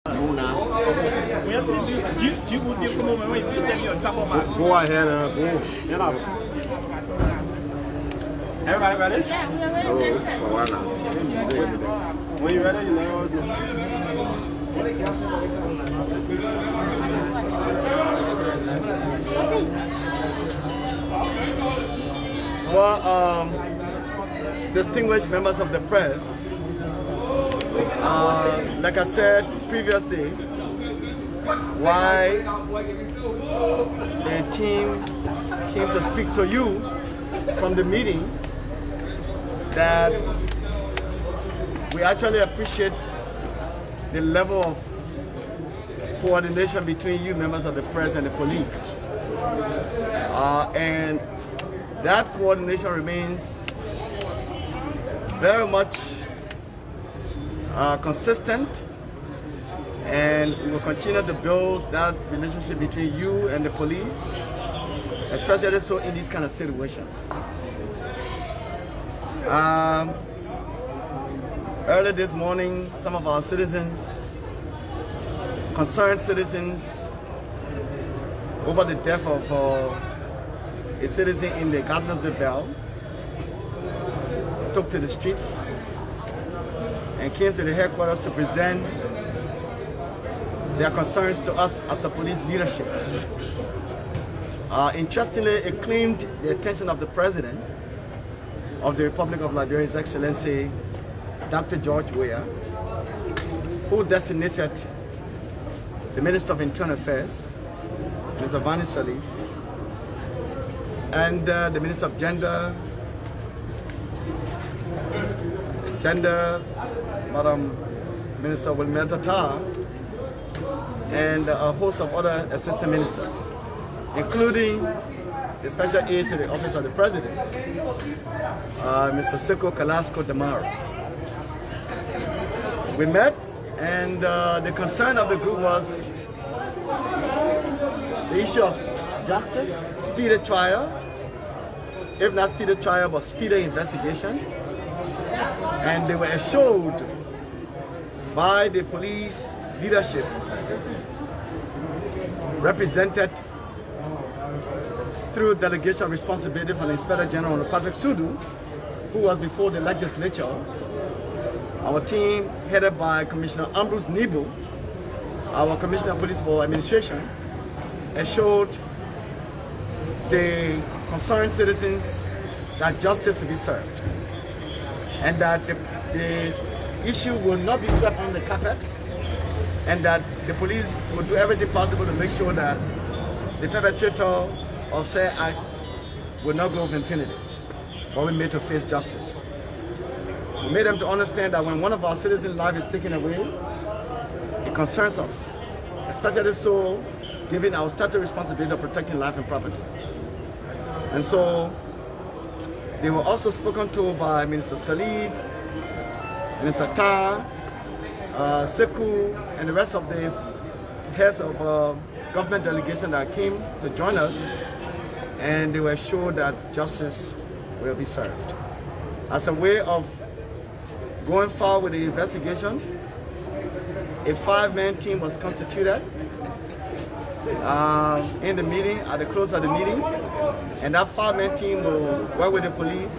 Go ahead, go. Enough. Everybody ready? Yeah, we are ready. When you ready, you know what to do. Well, distinguished members of the press, like I said previously, why the team came to speak to you from the meeting, that we actually appreciate the level of coordination between you members of the press and the police. And that coordination remains very much consistent, and we will continue to build that relationship between you and the police, especially so in these kind of situations. Early this morning, some of our citizens, concerned citizens, over the death of a citizen in the Gardnersville Bell, took to the streets and came to the headquarters to present their concerns to us as a police leadership. Interestingly, it claimed the attention of the President of the Republic of Liberia, His Excellency Dr. George Weah, who designated the Minister of Internal Affairs, Mr. Vani Salih, and the Minister of Gender, Madam Minister Wilmetta Tar, and a host of other assistant ministers, including the special aide to the office of the President, Mr. Seko Kalasco Damaro. We met, and the concern of the group was the issue of justice, speedy trial, if not speedy trial, but speedy investigation. And they were assured by the police leadership represented through delegation of responsibility from the Inspector General Patrick Sudu, who was before the legislature. Our team, headed by Commissioner Ambrose Nibu, our Commissioner of Police for Administration, assured the concerned citizens that justice will be served, and that the issue will not be swept on the carpet, and that the police will do everything possible to make sure that the perpetrator of said act will not go with impunity, but will be made to face justice. We made them to understand that when one of our citizens' life is taken away, it concerns us, especially so given our statutory responsibility of protecting life and property. And so they were also spoken to by Minister Salih, Minister Tar, Seku, and the rest of the heads of government delegation that came to join us, and they were assured that justice will be served. As a way of going forward with the investigation, a 5-man team was constituted in the meeting, at the close of the meeting, and that 5-man team will work with the police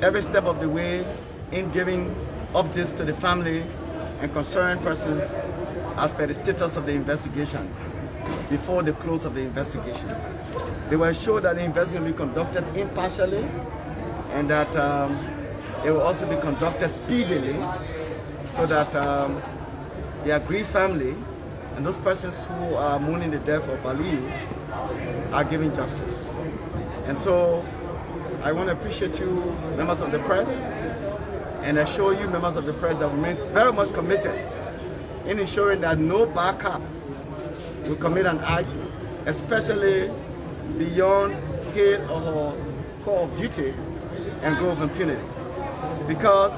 every step of the way in giving updates to the family and concerned persons as per the status of the investigation before the close of the investigation. They were assured that the investigation will be conducted impartially, and that it will also be conducted speedily, so that the aggrieved family and those persons who are mourning the death of Ali are given justice. And so I want to appreciate you, members of the press, and assure you, members of the press, that we remain very much committed in ensuring that no backup will commit an act, especially beyond his or her call of duty, and go with impunity. Because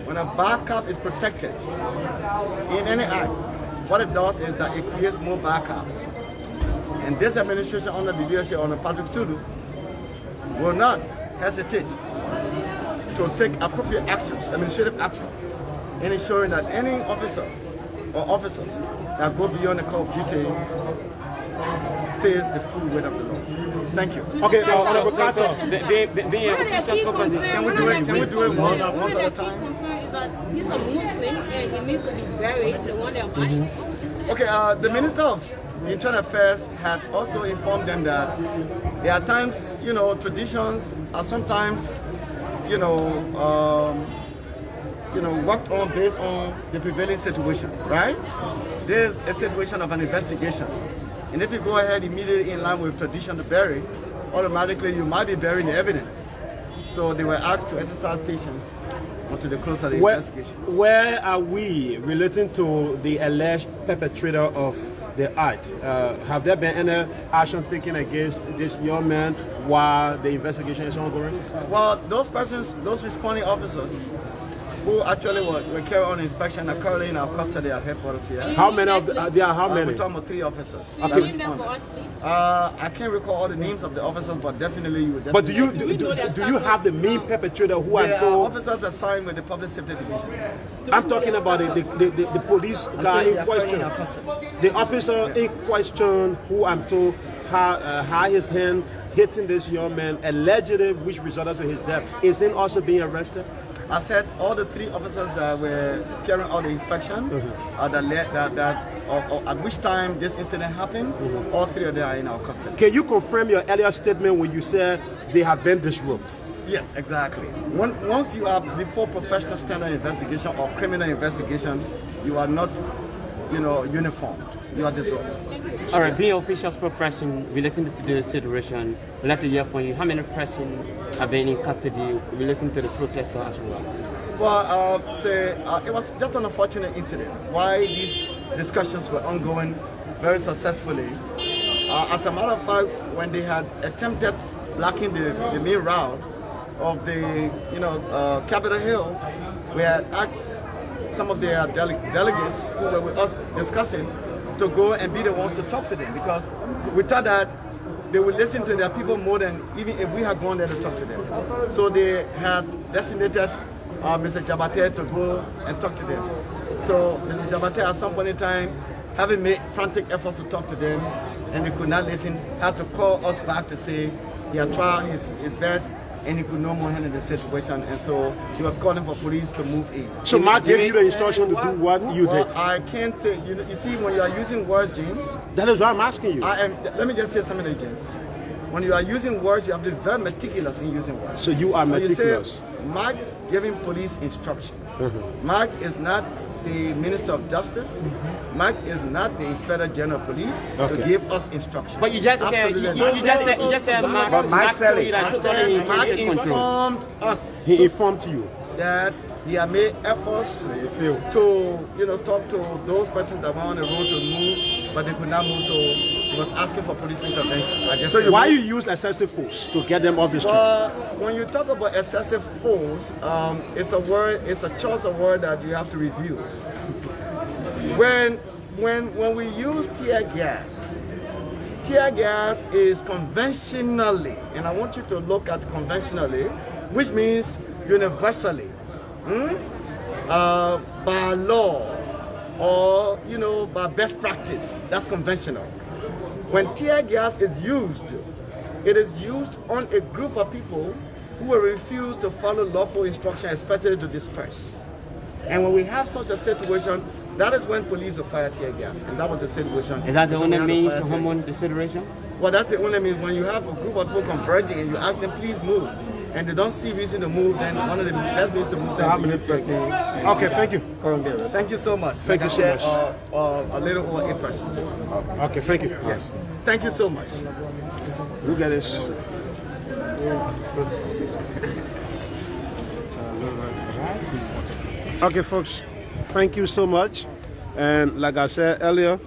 when a backup is protected in any act, what it does is that it creates more backups. And this administration, under the leadership of Patrick Sudu, will not hesitate to take appropriate actions, administrative actions, in ensuring that any officer or officers that go beyond the call of duty face the full weight of the law. Thank you. Okay, Honorable Carter. Can we do it once at a time? He's a Muslim and he needs to be buried. The one they're buying. Okay, the Minister of Internal Affairs had also informed them that there are times, traditions are sometimes, worked on based on the prevailing situation, right? There's a situation of an investigation. And if you go ahead immediately in line with tradition to bury, automatically you might be burying the evidence. So they were asked to exercise patience until the close of the investigation. Where are we relating to the alleged perpetrator of the act? Have there been any action taken against this young man while the investigation is ongoing? Well, those responding officers who actually were carrying on inspection are currently in our custody at headquarters here. How many of there are how many? We're talking about 3 officers. Okay. Name them for us, please. I can't recall all the names of the officers, but definitely you would But definitely. do you have the main perpetrator who I'm There are told? officers assigned with the Public Safety Division. I'm talking about the police guy in question. The officer in question who I'm told had his hand hitting this young man, allegedly which resulted in his death. Is he also being arrested? I said all the 3 officers that were carrying out the inspection, at which time this incident happened, all 3 of them are in our custody. Can you confirm your earlier statement when you said they have been disrupted? Yes, exactly. Once you are before professional standard investigation or criminal investigation, you are not, uniformed. You are disrupted. All right, being official spokesperson relating to the situation, I'd like to hear from you. How many persons have been in custody relating to the protester as well? Well, it was just an unfortunate incident. Why these discussions were ongoing very successfully. As a matter of fact, when they had attempted blocking the main route of the, Capitol Hill, we had asked some of their delegates who were with us discussing to go and be the ones to talk to them, because we thought that they would listen to their people more than even if we had gone there to talk to them. So they had designated Mr. Jabate to go and talk to them. So Mr. Jabate at some point in time, having made frantic efforts to talk to them and they could not listen, had to call us back to say he had tried his best and he could no more handle the situation, and so he was calling for police to move in. So Mark gave you the instruction to do what you did? I can't say, you see, when you are using words, James. That is what I'm asking you. Let me just say something, James. When you are using words, you have to be very meticulous in using words. So you are meticulous. When you say Mark giving police instruction. Mark is not the Minister of Justice. Mark is not the Inspector General of Police to give us instruction. But you just said Mark informed us. He informed you that he had made efforts to, talk to those persons that were on the road to move, but they could not move, so he was asking for police intervention. So why you use excessive force to get them off the street? When you talk about excessive force, it's a choice of word that you have to review. When we use tear gas is conventionally, and I want you to look at conventionally, which means universally, by law or by best practice. That's conventional. When tear gas is used, it is used on a group of people who will refuse to follow lawful instruction, especially to disperse. And when we have such a situation, that is when police will fire tear gas, and that was the situation. Is that the only means to home the situation? Well, that's the only means. When you have a group of people converging and you ask them, please move, and they don't see reason to move, then one of the best means to move. Okay, thank you. Thank you so much. Thank you so much. A little over 8 persons. Okay, thank you. Yes. Thank you so much. Look at this. Okay, folks, thank you so much. And like I said earlier,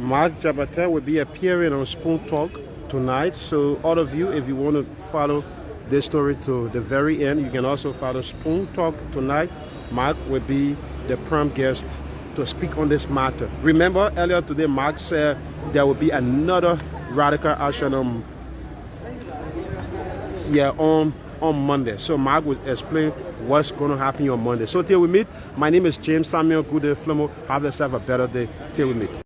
Mark Jabate will be appearing on Spoon Talk tonight. So all of you, if you want to follow this story to the very end, you can also follow Spoon Talk tonight. Mark will be the prime guest to speak on this matter. Remember, earlier today, Mark said there will be another radical action on on Monday. So Mark will explain what's going to happen on Monday. So till we meet, my name is James Samuel Good Flomo. Have yourself a better day till we meet.